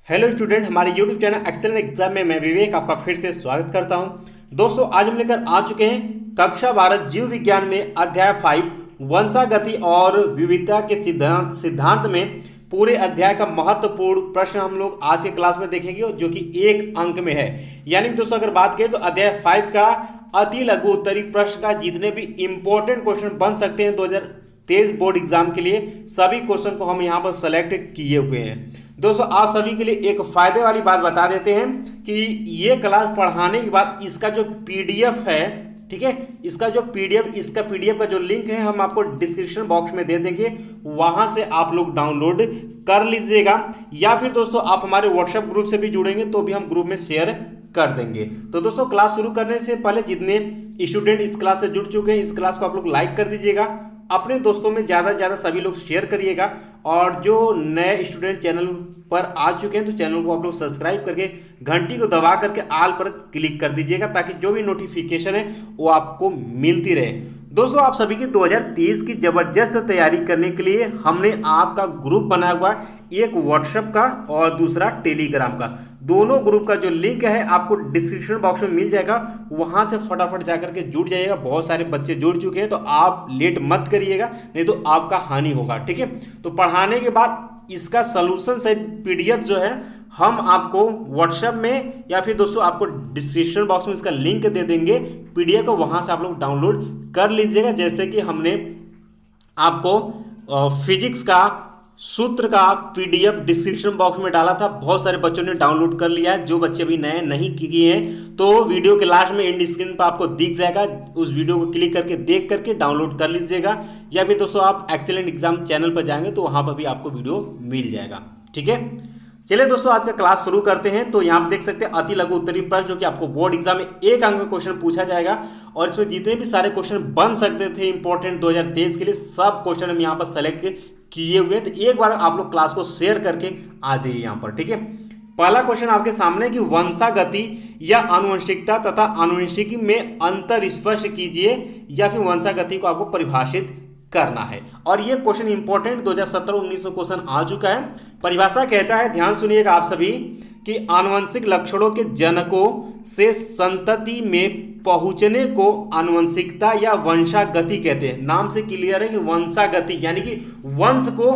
Hello student, हमारे YouTube channel excellent exam में मैं विवेक आपका फिर से स्वागत करता हूं। दोस्तों, आज हम लेकर आ चुके हैं कक्षा 12 जीव विज्ञान में अध्याय 5 वंशागति और विविधता के सिद्धांत में पूरे अध्याय का महत्वपूर्ण प्रश्न हम लोग आज के क्लास में देखेंगे, जो कि 1 अंक में है। यानी दोस्तों, अगर बात करें तो अध्याय 5 का अति लघु उत्तरीय प्रश्न का जितने भी इंपॉर्टेंट क्वेश्चन बन सकते हैं 2023 बोर्ड एग्जाम के लिए, सभी क्वेश्चन को हम यहाँ पर सेलेक्ट किए हुए हैं। दोस्तों, आप सभी के लिए एक फायदे वाली बात बता देते हैं कि ये क्लास पढ़ाने के बाद इसका जो पीडीएफ है, ठीक है, इसका पीडीएफ का जो लिंक है हम आपको डिस्क्रिप्शन बॉक्स में दे देंगे, वहां से आप लोग डाउनलोड कर लीजिएगा। या फिर दोस्तों, आप हमारे व्हाट्सएप ग्रुप से भी जुड़ेंगे तो भी हम ग्रुप में शेयर कर देंगे। तो दोस्तों, क्लास शुरू करने से पहले जितने स्टूडेंट इस क्लास से जुड़ चुके हैं, इस क्लास को आप लोग लाइक कर दीजिएगा, अपने दोस्तों में ज़्यादा से ज़्यादा सभी लोग शेयर करिएगा। और जो नए स्टूडेंट चैनल पर आ चुके हैं तो चैनल को आप लोग सब्सक्राइब करके घंटी को दबा करके ऑल पर क्लिक कर दीजिएगा, ताकि जो भी नोटिफिकेशन है वो आपको मिलती रहे। दोस्तों, आप सभी की 2023 की जबरदस्त तैयारी करने के लिए हमने आपका ग्रुप बनाया हुआ है, एक व्हाट्सएप का और दूसरा टेलीग्राम का। दोनों ग्रुप का जो लिंक है आपको डिस्क्रिप्शन बॉक्स में मिल जाएगा, वहां से फटाफट जाकर के जुड़ जाइएगा। बहुत सारे बच्चे जुड़ चुके हैं तो आप लेट मत करिएगा, नहीं तो आपका हानि होगा। ठीक है, तो पढ़ाने के बाद इसका सॉल्यूशन से पीडीएफ जो है हम आपको व्हाट्सएप में या फिर दोस्तों आपको डिस्क्रिप्शन बॉक्स में इसका लिंक दे देंगे पीडीएफ को, वहां से आप लोग डाउनलोड कर लीजिएगा। जैसे कि हमने आपको फिजिक्स का सूत्र का पीडीएफ डिस्क्रिप्शन बॉक्स में डाला था, बहुत सारे बच्चों ने डाउनलोड कर लिया है। जो बच्चे भी नए नहीं किए हैं तो वीडियो के लास्ट में एंड स्क्रीन पर आपको दिख जाएगा, उस वीडियो को क्लिक करके देख करके डाउनलोड कर लीजिएगा। या फिर दोस्तों आप एक्सीलेंट एग्जाम चैनल पर जाएंगे तो वहां पर भी आपको वीडियो मिल जाएगा। ठीक है, चलिए दोस्तों, आज का क्लास शुरू करते हैं। तो यहाँ पे देख सकते हैं अति लघु उत्तरीय प्रश्न, जो कि आपको बोर्ड एग्जाम में 1 अंक में क्वेश्चन पूछा जाएगा। और इसमें जितने भी सारे क्वेश्चन बन सकते थे इंपॉर्टेंट 2023 के लिए, सब क्वेश्चन हम यहाँ पर सेलेक्ट किए हुए। तो एक बार आप लोग क्लास को शेयर करके आ जाइए यहाँ पर। ठीक है, पहला क्वेश्चन आपके सामने कि वंशागति या आनुवंशिकता तथा आनुवंशिकी में अंतर स्पष्ट कीजिए, या फिर वंशागति को आपको परिभाषित करना है। और ये क्वेश्चन इंपॉर्टेंट 2017-19 में क्वेश्चन आ चुका है। परिभाषा कहता है, ध्यान सुनिएगा आप सभी, कि आनुवंशिक लक्षणों के जनकों से संतति में पहुंचने को आनुवंशिकता या वंशागति कहते हैं। नाम से क्लियर है कि वंशागति यानी कि वंश को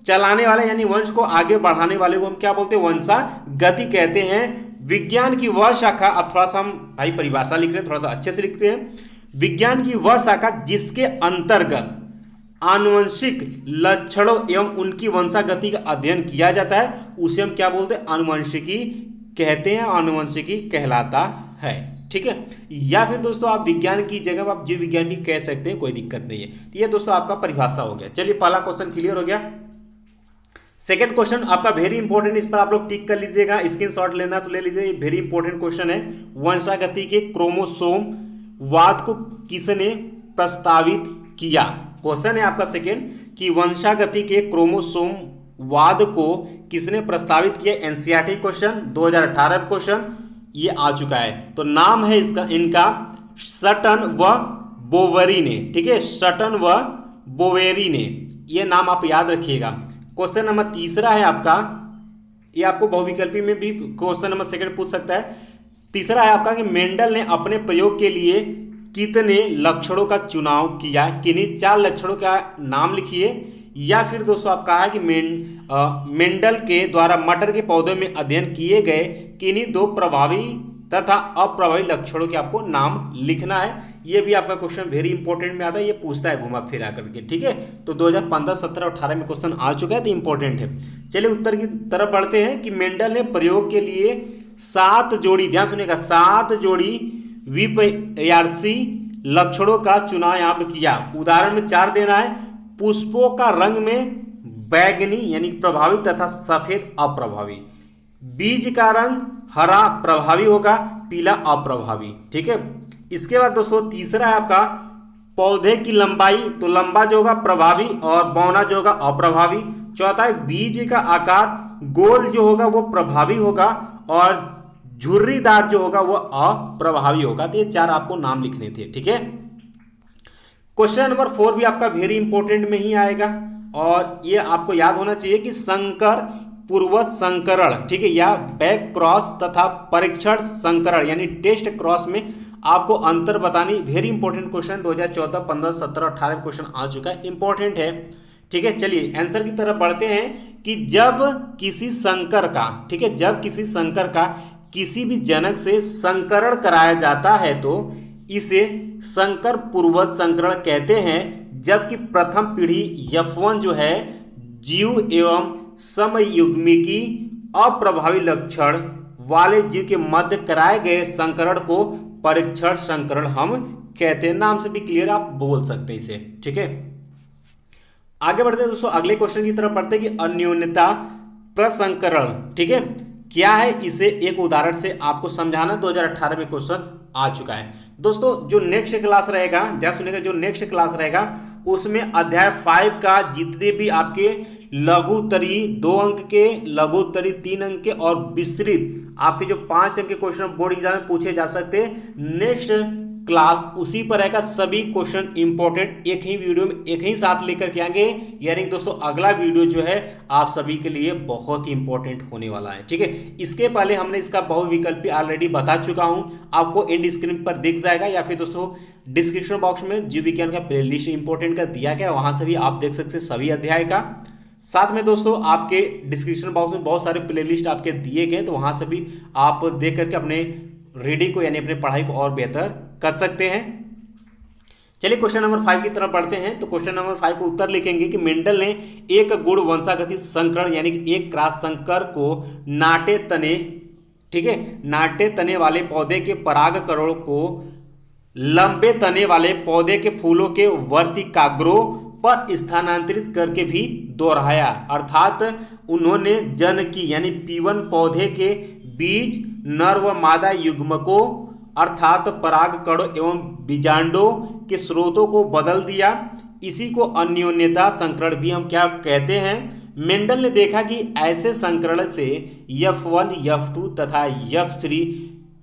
चलाने वाले, यानी वंश को आगे बढ़ाने वाले को हम क्या बोलते हैं, वंशागति कहते हैं। विज्ञान की वह शाखा, अब थोड़ा सा हम भाई परिभाषा लिख रहे हैं, थोड़ा सा अच्छे से लिखते हैं। विज्ञान की वह शाखा जिसके अंतर्गत आनुवंशिक लक्षणों एवं उनकी वंशागति का अध्ययन किया जाता है, उसे हम क्या बोलते हैं, आनुवंशिकी कहते हैं, आनुवंशिकी कहलाता है। ठीक है, या फिर दोस्तों आप विज्ञान की जगह आप जीव विज्ञान भी कह सकते हैं, कोई दिक्कत नहीं है। तो ये दोस्तों आपका परिभाषा हो गया। चलिए, पहला क्वेश्चन क्लियर हो गया। सेकंड क्वेश्चन आपका वेरी इंपॉर्टेंट, इस पर आप लोग टिक कर लीजिएगा, स्क्रीनशॉट लेना तो ले लीजिए। ये वेरी इंपॉर्टेंट क्वेश्चन है। वंशागति के क्रोमोसोम वाद को किसने प्रस्तावित किया? क्वेश्चन है आपका सेकेंड कि वंशागति के क्रोमोसोम वाद को किसने प्रस्तावित किया। एनसीईआरटी क्वेश्चन 2018 क्वेश्चन ये आ चुका है। तो नाम है इनका सटन व बोवेरी ने। ठीक है, सटन व बोवेरी ने, ये नाम आप याद रखिएगा। क्वेश्चन नंबर तीसरा है आपका, ये आपको बहुविकल्पी में भी क्वेश्चन नंबर सेकंड पूछ सकता है। तीसरा है आपका कि मेंडल ने अपने प्रयोग के लिए कितने लक्षणों का चुनाव किया, किन्हीं 4 लक्षणों का नाम लिखिए। या फिर दोस्तों आप कहा है कि मेंडल के द्वारा मटर के पौधों में अध्ययन किए गए किन्हीं 2 प्रभावी तथा अप्रभावी लक्षणों के आपको नाम लिखना है। ये भी आपका क्वेश्चन वेरी इंपॉर्टेंट में आता है, ये पूछता है घुमा फिरा करके। ठीक है, तो 2015, 17, 18 में क्वेश्चन आ चुका है, तो इंपॉर्टेंट है। चलिए उत्तर की तरफ बढ़ते हैं कि मेंडल ने प्रयोग के लिए 7 जोड़ी, ध्यान सुनिएगा, 7 जोड़ी विपर्यासी लक्षणों का चुनाव यहाँ पे किया। उदाहरण में 4 देना है। पुष्पों का रंग में बैगनी यानी प्रभावी तथा सफेद अप्रभावी। बीज का रंग हरा प्रभावी होगा, पीला अप्रभावी। ठीक है, इसके बाद दोस्तों तीसरा है आपका पौधे की लंबाई, तो लंबा जो होगा प्रभावी और बौना जो होगा अप्रभावी। चौथा है बीज का आकार, गोल जो होगा वो प्रभावी होगा और झुर्रीदार जो होगा वो अप्रभावी होगा। तो ये 4 आपको नाम लिखने थे। ठीक है, क्वेश्चन नंबर 4 भी आपका वेरी इंपॉर्टेंट में ही आएगा, और ये आपको याद होना चाहिए कि संकर पूर्वज संकरण, ठीक है, या बैक क्रॉस तथा परीक्षण संकरण यानी टेस्ट क्रॉस में आपको अंतर बतानी। वेरी इंपॉर्टेंट क्वेश्चन 2014, 15, 17, 18 क्वेश्चन आ चुका है, इंपॉर्टेंट है। ठीक है, चलिए आंसर की तरफ बढ़ते हैं कि जब किसी संकर का, ठीक है, जब किसी संकर का किसी भी जनक से संकरण कराया जाता है तो इसे संकर पूर्वज संकरण कहते हैं। जबकि प्रथम पीढ़ी F1 जो है जीव एवं समयुग्मिकी अप्रभावी लक्षण वाले जीव के मध्य कराए गए संकरण को परीक्षण संकरण हम कहते हैं। नाम से भी क्लियर आप बोल सकते हैं इसे। ठीक है, आगे बढ़ते हैं दोस्तों, अगले क्वेश्चन की तरफ बढ़ते हैं कि अन्योन्यता प्रसंकरण, ठीक है, क्या है, इसे एक उदाहरण से आपको समझाना। 2018 में क्वेश्चन आ चुका है दोस्तों। जो नेक्स्ट क्लास रहेगा, ध्यान सुनिएगा, जो नेक्स्ट क्लास रहेगा उसमें अध्याय 5 का जितने भी आपके लघु उत्तरी 2 अंक के, लघु उत्तरी 3 अंक के और विस्तृत आपके जो 5 अंक के क्वेश्चन बोर्ड एग्जाम में पूछे जा सकते हैं, नेक्स्ट क्लास उसी पर रहेगा। सभी क्वेश्चन इंपॉर्टेंट एक ही वीडियो में एक ही साथ लेकर के आएंगे। यानी दोस्तों अगला वीडियो जो है आप सभी के लिए बहुत ही इंपॉर्टेंट होने वाला है। ठीक है, इसके पहले हमने इसका बहुविकल्पी ऑलरेडी बता चुका हूं, आपको एंड स्क्रीन पर दिख जाएगा या फिर दोस्तों डिस्क्रिप्शन बॉक्स में जीव विज्ञान का प्लेलिस्ट इंपॉर्टेंट का दिया गया, वहां से भी आप देख सकते हैं सभी अध्याय का। साथ में दोस्तों आपके डिस्क्रिप्शन बॉक्स में बहुत सारे प्लेलिस्ट आपके दिए गए, तो वहां से भी आप देख करके अपने रीडिंग को यानी अपने पढ़ाई को और बेहतर कर सकते हैं। चलिए क्वेश्चन नंबर 5 की तरफ बढ़ते हैं। तो क्वेश्चन नंबर 5 को उत्तर लिखेंगे कि मेंडल ने एक गुण वंशागति संकरण यानी कि एक क्रॉस संकर को नाटे तने, ठीक है, नाटे तने वाले पौधे के परागकणों को लंबे तने वाले पौधे के फूलों के वर्तिकाग्रों पर स्थानांतरित करके भी दोहराया। अर्थात उन्होंने जनकी यानी P1 पौधे के बीज नर व मादा युग्मकों अर्थात परागकणों एवं बीजांडों के स्रोतों को बदल दिया। इसी को अन्योन्यता संकरण भी हम क्या कहते हैं। मेंडल ने देखा कि ऐसे संकरण से F1, F2 तथा F3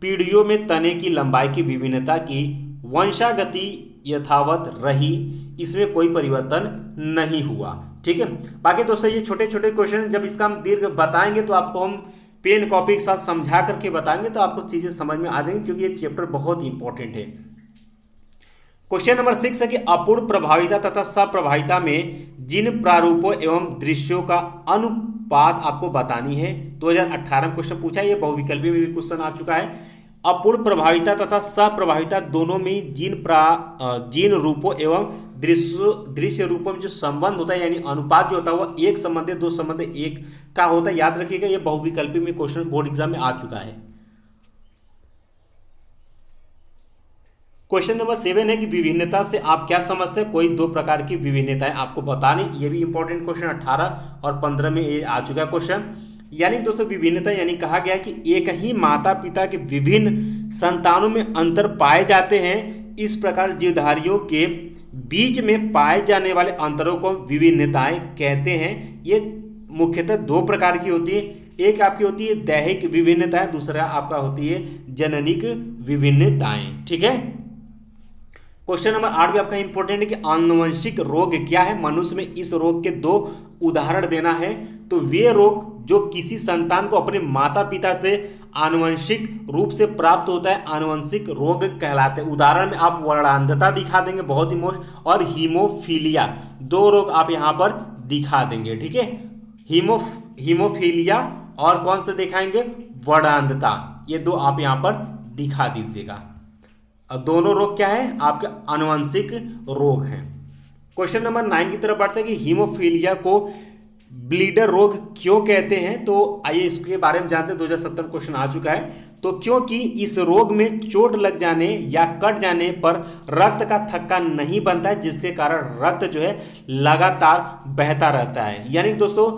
पीढ़ियों में तने की लंबाई की विभिन्नता की वंशागति यथावत रही, इसमें कोई परिवर्तन नहीं हुआ। ठीक है, बाकी दोस्तों ये छोटे छोटे क्वेश्चन जब इसका हम दीर्घ बताएंगे तो आपको हम पेन कॉपी के साथ समझा करके बताएंगे तो आपको चीजें समझ में आ जाएंगी, क्योंकि ये चैप्टर बहुत ही इंपॉर्टेंट है। क्वेश्चन नंबर 6 है कि अपूर्ण प्रभाविता तथा सप्रभाविता में जिन प्रारूपों एवं दृश्यों का अनुपात आपको बतानी है। 2018 में क्वेश्चन पूछा है, ये बहुविकल्पी में भी क्वेश्चन आ चुका है। अपूर्ण प्रभाविता तथा सप्रभाविता दोनों में जिन रूपों एवं दृश्य रूपों में जो संबंध होता है यानी अनुपात जो होता है वह 1 संबंधित 2 संबंधित 1 का होता है। याद रखिएगा, ये बहुविकल्पी में क्वेश्चन बोर्ड एग्जाम में आ चुका है। क्वेश्चन नंबर 7 है कि विभिन्नता से आप क्या समझते हैं। कोई 2 प्रकार की विभिन्नताएं आपको बतानी, ये भी इंपॉर्टेंट क्वेश्चन 18 और 15 में ये आ चुका है क्वेश्चन। यानी दोस्तों विभिन्नता यानी कहा गया कि एक ही माता पिता के विभिन्न संतानों में अंतर पाए जाते हैं। इस प्रकार जीवधारियों के बीच में पाए जाने वाले अंतरों को विभिन्नताएं कहते हैं। ये मुख्यतः 2 प्रकार की होती है। एक आपकी होती है दैहिक विभिन्नताएं, दूसरा आपका होती है जननिक विभिन्नताएं। ठीक है, क्वेश्चन नंबर 8 भी आपका इंपॉर्टेंट है कि आनुवंशिक रोग क्या है। मनुष्य में इस रोग के 2 उदाहरण देना है। तो वे रोग जो किसी संतान को अपने माता पिता से आनुवंशिक रूप से प्राप्त होता है आनुवंशिक रोग कहलाते हैं। उदाहरण में आप वर्णांधता दिखा देंगे, बहुत ही मोस्ट, और हीमोफीलिया, 2 रोग आप यहाँ पर दिखा देंगे। ठीक है, हीमोफीलिया और कौन से दिखाएंगे, वर्णांधता, ये 2 आप यहाँ पर दिखा दीजिएगा। दोनों रोग क्या है, आपके आनुवंशिक रोग हैं। क्वेश्चन नंबर 9 की तरफ बढ़ते हैं कि हीमोफीलिया को ब्लीडर रोग क्यों कहते हैं। तो आइए इसके बारे में जानते हैं। 2017 में क्वेश्चन आ चुका है। तो क्योंकि इस रोग में चोट लग जाने या कट जाने पर रक्त का थक्का नहीं बनता है, जिसके कारण रक्त जो है लगातार बहता रहता है। यानी दोस्तों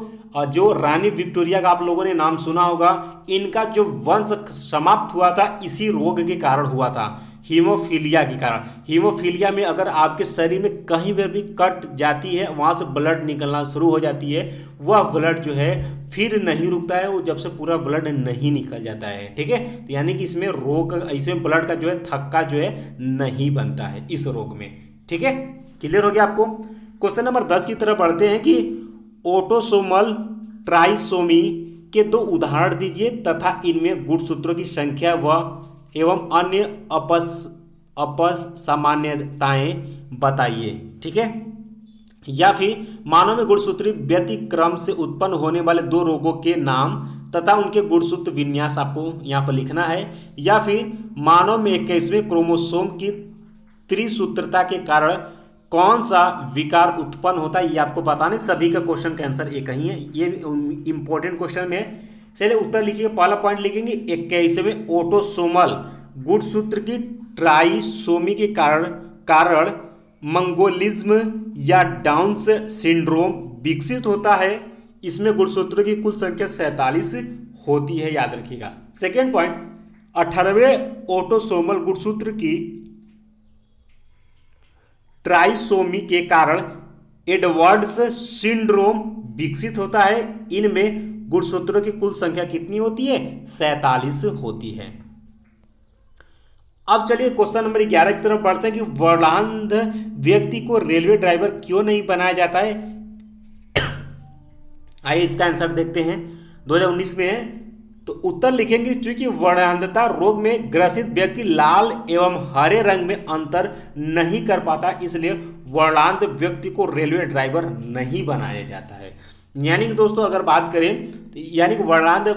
जो रानी विक्टोरिया का आप लोगों ने नाम सुना होगा, इनका जो वंश समाप्त हुआ था इसी रोग के कारण हुआ था, हीमोफीलिया के कारण। हीमोफीलिया में अगर आपके शरीर में कहीं पर भी कट जाती है, वहाँ से ब्लड निकलना शुरू हो जाती है, वह ब्लड जो है फिर नहीं रुकता है, वो जब से पूरा ब्लड नहीं निकल जाता है। ठीक है, यानी कि इसमें इसमें ब्लड का जो है थक्का जो है नहीं बनता है इस रोग में। ठीक है, क्लियर हो गया आपको। क्वेश्चन नंबर 10 की तरफ बढ़ते हैं कि ऑटोसोमल ट्राइसोमी के 2 उदाहरण दीजिए तथा इनमें गुणसूत्रों की संख्या व एवं अन्य अपसामान्यताएं बताइए। ठीक है, या फिर मानव में गुणसूत्री व्यतिक्रम से उत्पन्न होने वाले 2 रोगों के नाम तथा उनके गुणसूत्र विन्यास आपको यहाँ पर लिखना है, या फिर मानव में 21वें क्रोमोसोम की त्रिसूत्रता के कारण कौन सा विकार उत्पन्न होता है, ये आपको बताना है। सभी का क्वेश्चन का आंसर एक ही है, ये इंपॉर्टेंट क्वेश्चन में। चलिए उत्तर लिखिए, पहला पॉइंट लिखेंगे 21वें ऑटोसोमल गुणसूत्र की ट्राइसोमी के कारण मंगोलिज्म या डाउन सिंड्रोम विकसित होता है। इसमें गुणसूत्रों की कुल संख्या 47 होती है, याद रखिएगा। सेकेंड पॉइंट, 18वें ऑटोसोमल गुणसूत्र की ट्राइसोमी के कारण एडवर्ड्स सिंड्रोम विकसित होता है। इनमें गुणसूत्रों की कुल संख्या कितनी होती है? 47 होती है। अब चलिए क्वेश्चन नंबर 11 की तरफ बढ़ते हैं कि वर्णांध व्यक्ति को रेलवे ड्राइवर क्यों नहीं बनाया जाता है। आइए इसका आंसर देखते हैं। 2019 में है, तो उत्तर लिखेंगे चूंकि वर्णांधता रोग में ग्रसित व्यक्ति लाल एवं हरे रंग में अंतर नहीं कर पाता, इसलिए वर्णांध व्यक्ति को रेलवे ड्राइवर नहीं बनाया जाता है। यानी कि दोस्तों अगर बात करें तो यानी कि वर्णांध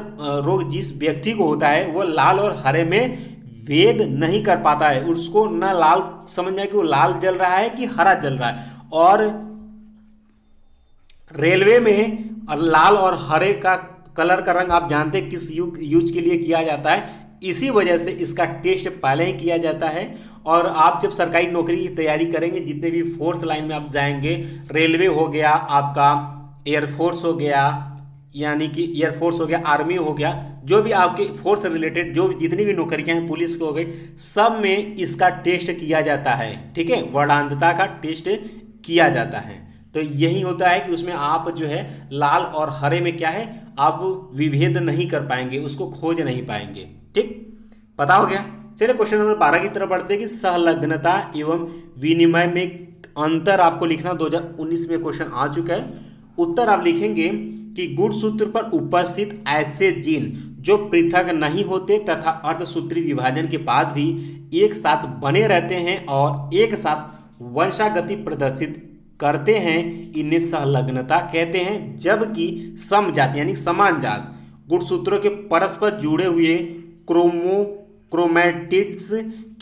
रोग जिस व्यक्ति को होता है वो लाल और हरे में भेद नहीं कर पाता है, उसको न लाल समझ में कि वो लाल जल रहा है कि हरा जल रहा है। और रेलवे में लाल और हरे का कलर का रंग आप जानते हैं किस यूज के लिए किया जाता है, इसी वजह से इसका टेस्ट पहले ही किया जाता है। और आप जब सरकारी नौकरी की तैयारी करेंगे, जितने भी फोर्स लाइन में आप जाएंगे, रेलवे हो गया, आपका एयरफोर्स हो गया, यानी कि एयरफोर्स हो गया, आर्मी हो गया, जो भी आपके फोर्स रिलेटेड जो भी जितनी भी नौकरियां हैं, पुलिस को हो गई, सब में इसका टेस्ट किया जाता है। ठीक है, वर्णांधता का टेस्ट किया जाता है। तो यही होता है कि उसमें आप जो है लाल और हरे में क्या है, आप विभेद नहीं कर पाएंगे, उसको खोज नहीं पाएंगे। ठीक, पता हो गया। चलिए क्वेश्चन नंबर 12 की तरफ बढ़ते हैं कि संलग्नता एवं विनिमय में अंतर आपको लिखना। 2019 में क्वेश्चन आ चुका है। उत्तर आप लिखेंगे कि गुणसूत्र पर उपस्थित ऐसे जीन जो पृथक नहीं होते तथा अर्धसूत्री विभाजन के बाद भी एक साथ बने रहते हैं और एक साथ वंशागति प्रदर्शित करते हैं, इन्हें संलग्नता कहते हैं। जबकि समजाति यानी समान जात गुणसूत्रों के परस्पर जुड़े हुए क्रोमैटिड्स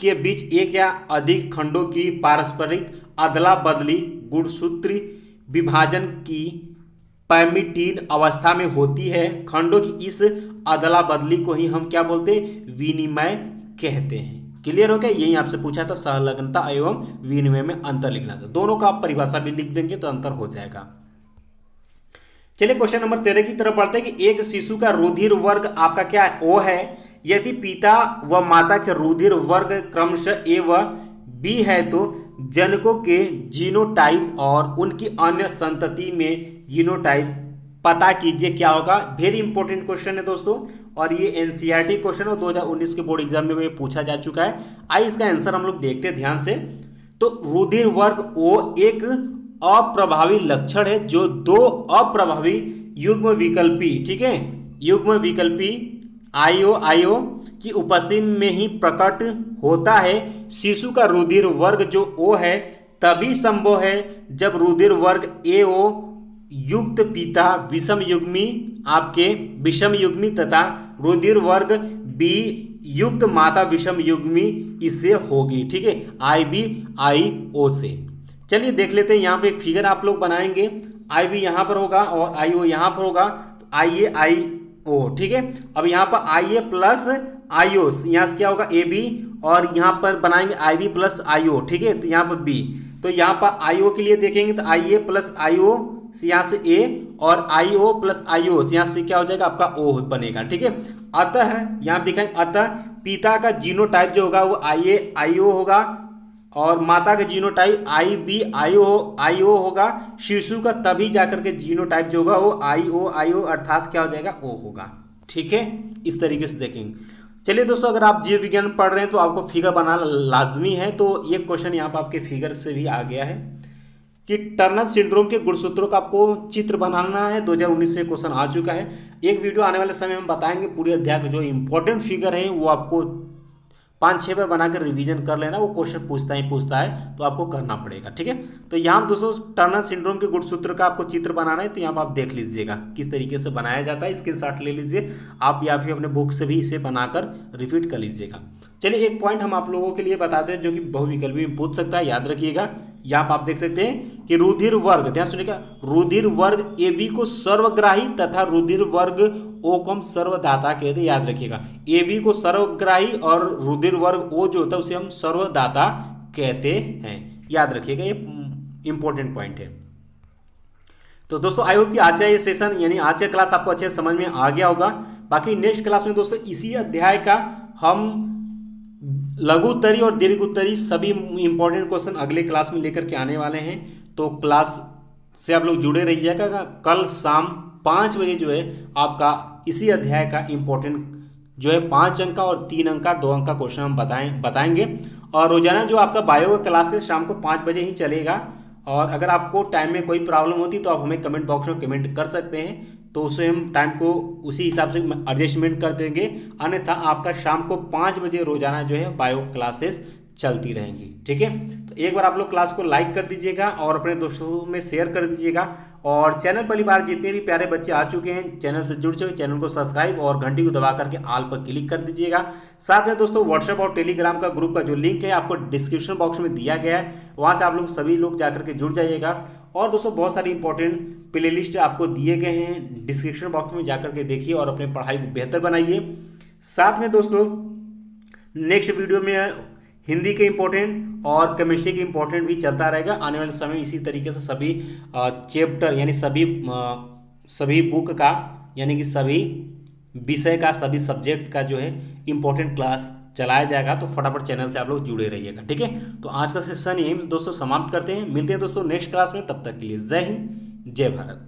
के बीच एक या अधिक खंडों की पारस्परिक अदला बदली गुणसूत्री विभाजन की पैमिटीन अवस्था में होती है। खंडों की इस अदला बदली को ही हम क्या बोलते हैं? विनिमय कहते हैं। क्लियर हो गया? यही आपसे पूछा था, संलग्नता एवं विनिमय में अंतर लिखना था। दोनों का आप परिभाषा भी लिख देंगे तो अंतर हो जाएगा। चलिए क्वेश्चन नंबर 13 की तरफ बढ़ते हैं कि एक शिशु का रुधिर वर्ग आपका क्या है? ओ है। यदि पिता व माता के रुधिर वर्ग क्रमशः ए व बी है तो जनकों के जीनोटाइप और उनकी अन्य संतति में जीनोटाइप पता कीजिए क्या होगा। वेरी इंपॉर्टेंट क्वेश्चन है दोस्तों, और ये एनसीईआरटी क्वेश्चन है, 2019 के बोर्ड एग्जाम में पूछा जा चुका है। आइए इसका आंसर हम लोग देखते हैं ध्यान से। तो रुधिर वर्ग ओ एक अप्रभावी लक्षण है जो 2 अप्रभावी युग्म विकल्पी, ठीक है, युग्म विकल्पी आईओ की उपस्थिति में ही प्रकट होता है। शिशु का रुधिर वर्ग जो ओ है तभी संभव है जब रुधिर वर्ग एओ युक्त पिता विषम युग्मी आपके विषम युग्मी तथा रुधिर वर्ग बी युक्त माता विषम युग्मी इससे होगी। ठीक है, IBIO से। चलिए देख लेते हैं, यहाँ पे एक फिगर आप लोग बनाएंगे। IB यहाँ पर होगा और IO यहाँ पर होगा, तो IAIO। ठीक है, अब यहाँ पर IA प्लस IO, यहाँ से क्या होगा AB, और यहाँ पर बनाएंगे IB प्लस IO। ठीक है, तो यहाँ पर B, तो यहाँ पर IO के लिए देखेंगे तो IA प्लस IO यहाँ से A और IO प्लस IO यहाँ से क्या हो जाएगा आपका O बनेगा। ठीक है, अतः यहाँ दिखाएंगे, अतः पिता का जीनोटाइप जो होगा वो IAIO होगा और माता का जीनोटाइप IBIO होगा। शिशु का तभी जाकर के जीनोटाइप जो होगा वो IOIO अर्थात क्या हो जाएगा O होगा। ठीक है, इस तरीके से देखेंगे। चलिए दोस्तों, अगर आप जीव विज्ञान पढ़ रहे हैं तो आपको फिगर बनाना लाजमी है, तो ये क्वेश्चन यहाँ पर आपके फिगर से भी आ गया है। कि टर्नर सिंड्रोम के गुणसूत्रों का आपको चित्र बनाना है। 2019 से क्वेश्चन आ चुका है। एक वीडियो आने वाले समय हम बताएंगे पूरे अध्याय के जो इंपॉर्टेंट फिगर हैं वो आपको 5-6 बार बनाकर रिवीजन कर लेना। वो क्वेश्चन पूछता है तो आपको करना पड़ेगा, ठीक है। तो यहाँ दोस्तों टर्नर सिंड्रोम के गुणसूत्र का आपको चित्र बनाना है, तो यहाँ पर आप देख लीजिएगा किस तरीके से बनाया जाता है। स्क्रीनशॉट ले लीजिए आप या फिर अपने बुक से भी इसे बनाकर रिपीट कर लीजिएगा। चलिए एक पॉइंट हम आप लोगों के लिए बताते हैं जो कि बहुविकल्पी में पूछ सकता है, याद रखिएगा। यहाँ पर आप देख सकते हैं कि रुधिर वर्ग, ध्यान सुनिएगा, रुधिर वर्ग AB को सर्वग्राही तथा रुधिर वर्ग O को हम सर्वदाता कहते हैं, याद रखिएगा। AB को सर्वग्राही और रुधिर वर्ग O जो होता है उसे हम सर्वदाता कहते हैं, याद रखिएगा। ये इंपॉर्टेंट पॉइंट है। तो दोस्तों आई होप कि आज का ये सेशन यानी आज का क्लास आपको अच्छे समझ में आ गया होगा। बाकी नेक्स्ट क्लास में दोस्तों इसी अध्याय का हम लघु उत्तरी और दीर्घ उत्तरी सभी इंपॉर्टेंट क्वेश्चन अगले क्लास में लेकर के आने वाले हैं। तो क्लास से आप लोग जुड़े रहिएगा। कल शाम 5 बजे जो है आपका इसी अध्याय का इंपॉर्टेंट जो है 5 अंक का और 3 अंक का 2 अंक का क्वेश्चन हम बताएंगे। और रोजाना जो आपका बायो का क्लास है शाम को 5 बजे ही चलेगा। और अगर आपको टाइम में कोई प्रॉब्लम होती तो आप हमें कमेंट बॉक्स में कमेंट कर सकते हैं, तो उसे हम टाइम को उसी हिसाब से एडजस्टमेंट कर देंगे। अन्यथा आपका शाम को 5 बजे रोजाना जो है बायो क्लासेस चलती रहेंगी, ठीक है। तो एक बार आप लोग क्लास को लाइक कर दीजिएगा और अपने दोस्तों में शेयर कर दीजिएगा। और चैनल पहली बार जितने भी प्यारे बच्चे आ चुके हैं चैनल से जुड़ चुके, चैनल को सब्सक्राइब और घंटी को दबा करके ऑल पर क्लिक कर दीजिएगा। साथ में दोस्तों व्हाट्सएप और टेलीग्राम का ग्रुप का जो लिंक है आपको डिस्क्रिप्शन बॉक्स में दिया गया है, वहाँ से आप लोग सभी लोग जाकर के जुड़ जाइएगा। और दोस्तों बहुत सारी इंपॉर्टेंट प्ले लिस्ट आपको दिए गए हैं, डिस्क्रिप्शन बॉक्स में जाकर के देखिए और अपने पढ़ाई को बेहतर बनाइए। साथ में दोस्तों नेक्स्ट वीडियो में हिंदी के इम्पोर्टेंट और केमिस्ट्री के इम्पोर्टेंट भी चलता रहेगा आने वाले समय। इसी तरीके से सभी चैप्टर यानी सभी बुक का यानी कि सभी विषय का सभी सब्जेक्ट का जो है इम्पोर्टेंट क्लास चलाया जाएगा। तो फटाफट चैनल से आप लोग जुड़े रहिएगा, ठीक है। तो आज का सेशन यहीं दोस्तों समाप्त करते हैं। मिलते हैं दोस्तों नेक्स्ट क्लास में, तब तक के लिए जय हिंद जय भारत।